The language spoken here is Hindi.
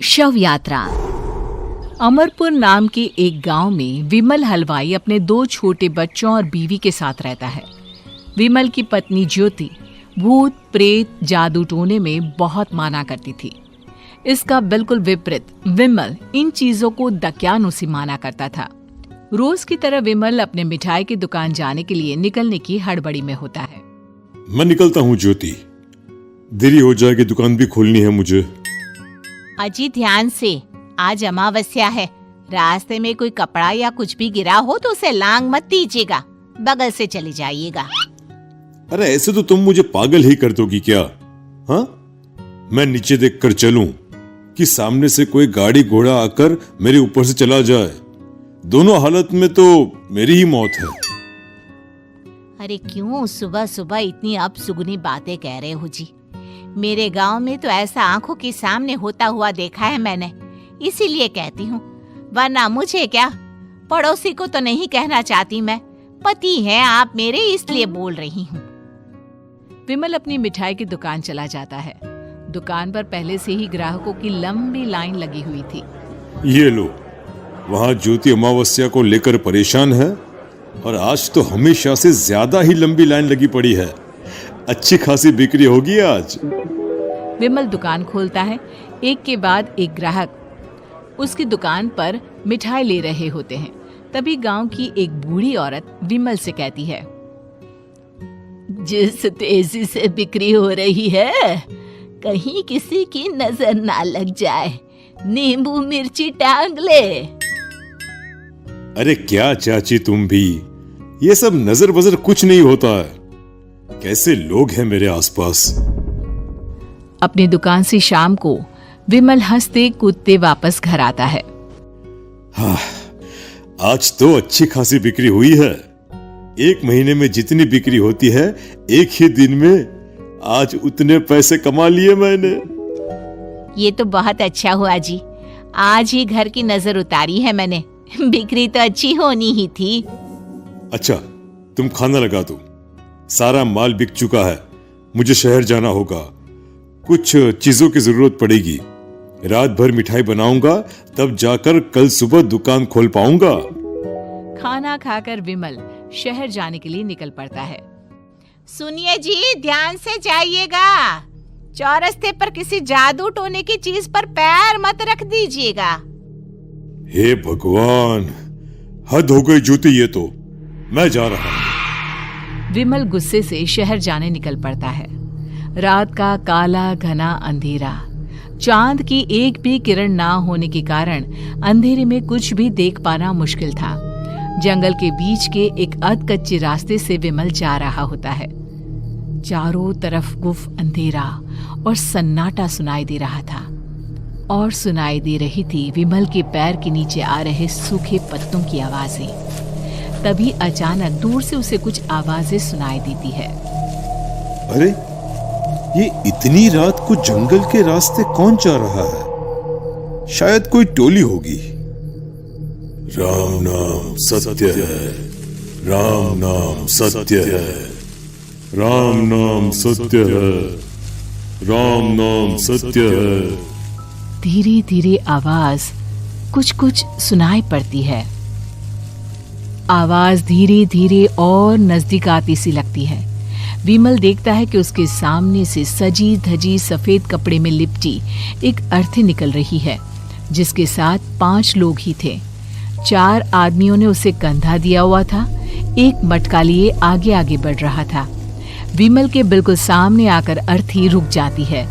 शव यात्रा। अमरपुर नाम के एक गांव में विमल हलवाई अपने 2 छोटे बच्चों और बीवी के साथ रहता है। विमल की पत्नी ज्योति भूत प्रेत जादू टोने में बहुत माना करती थी। इसका बिल्कुल विपरीत विमल इन चीजों को दक्यानुसी माना करता था। रोज की तरह विमल अपने मिठाई की दुकान जाने के लिए निकलने की हड़बड़ी में होता है। मैं निकलता हूँ ज्योति, देरी हो जाएगी, दुकान भी खोलनी है मुझे। अजी ध्यान से, आज अमावस्या है। रास्ते में कोई कपड़ा या कुछ भी गिरा हो तो उसे लांग मत दीजिएगा, बगल से चले जाइएगा। अरे ऐसे तो तुम मुझे पागल ही कर दोगी क्या? हाँ, मैं नीचे देखकर चलूं कि सामने से कोई गाड़ी घोड़ा आकर मेरे ऊपर से चला जाए? दोनों हालत में तो मेरी ही मौत है। अरे क्यों सुबह सुबह इतनी अपसुगनी बातें कह रहे हो जी? मेरे गांव में तो ऐसा आंखों के सामने होता हुआ देखा है मैंने, इसीलिए कहती हूँ, वरना मुझे क्या, पड़ोसी को तो नहीं कहना चाहती मैं। पति हैं आप मेरे, इसलिए बोल रही हूँ। विमल अपनी मिठाई की दुकान चला जाता है। दुकान पर पहले से ही ग्राहकों की लंबी लाइन लगी हुई थी। ये लो, वहाँ ज्योति अमावस्या को लेकर परेशान है और आज तो हमेशा से ज्यादा ही लंबी लाइन लगी पड़ी है। अच्छी खासी बिक्री होगी आज। विमल दुकान खोलता है। एक के बाद एक ग्राहक उसकी दुकान पर मिठाई ले रहे होते हैं। तभी गांव की एक बूढ़ी औरत विमल से कहती है, जिस तेजी से बिक्री हो रही है, कहीं किसी की नजर ना लग जाए, नींबू मिर्ची टांग ले। अरे क्या चाची तुम भी, ये सब नजर बजर कुछ नहीं होता है। कैसे लोग हैं मेरे आसपास। अपनी दुकान से शाम को विमल हंसते कूदते वापस घर आता है। हाँ, आज तो अच्छी खासी बिक्री हुई है। एक महीने में जितनी बिक्री होती है, एक ही दिन में आज उतने पैसे कमा लिए मैंने। ये तो बहुत अच्छा हुआ जी, आज ही घर की नजर उतारी है मैंने। बिक्री तो अच्छी होनी ही थी। अच्छा, तुम खाना लगा दो, सारा माल बिक चुका है। मुझे शहर जाना होगा, कुछ चीजों की जरूरत पड़ेगी। रात भर मिठाई बनाऊंगा, तब जाकर कल सुबह दुकान खोल पाऊंगा। खाना खाकर विमल शहर जाने के लिए निकल पड़ता है। सुनिए जी, ध्यान से जाइएगा। चौरस्ते पर किसी जादू टोने की चीज पर पैर मत रख दीजिएगा। हे भगवान, हद हो गई ज्योति, ये तो मैं जा रहा हूं। विमल गुस्से से शहर जाने निकल पड़ता है। रात का काला घना अंधेरा, चांद की एक भी किरण ना होने के कारण अंधेरे में कुछ भी देख पाना मुश्किल था। जंगल के बीच के एक अधकच्चे रास्ते से विमल जा रहा होता है। चारों तरफ गुफ अंधेरा और सन्नाटा सुनाई दे रहा था, और सुनाई दे रही थी विमल के पैर के नीचे आ रहे सूखे पत्तों की आवाजें। तभी अचानक दूर से उसे कुछ आवाजें सुनाई देती है। अरे, ये इतनी रात को जंगल के रास्ते कौन जा रहा है? शायद कोई टोली होगी। राम नाम सत्य है, राम नाम सत्य है, राम नाम सत्य है, राम नाम सत्य है। धीरे धीरे आवाज कुछ कुछ सुनाई पड़ती है। आवाज धीरे धीरे और नजदीक आती सी लगती है। विमल देखता है कि उसके सामने से सजी धजी सफेद कपड़े में लिपटी एक अर्थी निकल रही है, जिसके साथ 5 लोग ही थे। 4 आदमियों ने उसे कंधा दिया हुआ था। एक मटका लिए आगे आगे बढ़ रहा था। विमल के बिल्कुल सामने आकर अर्थी रुक जाती है।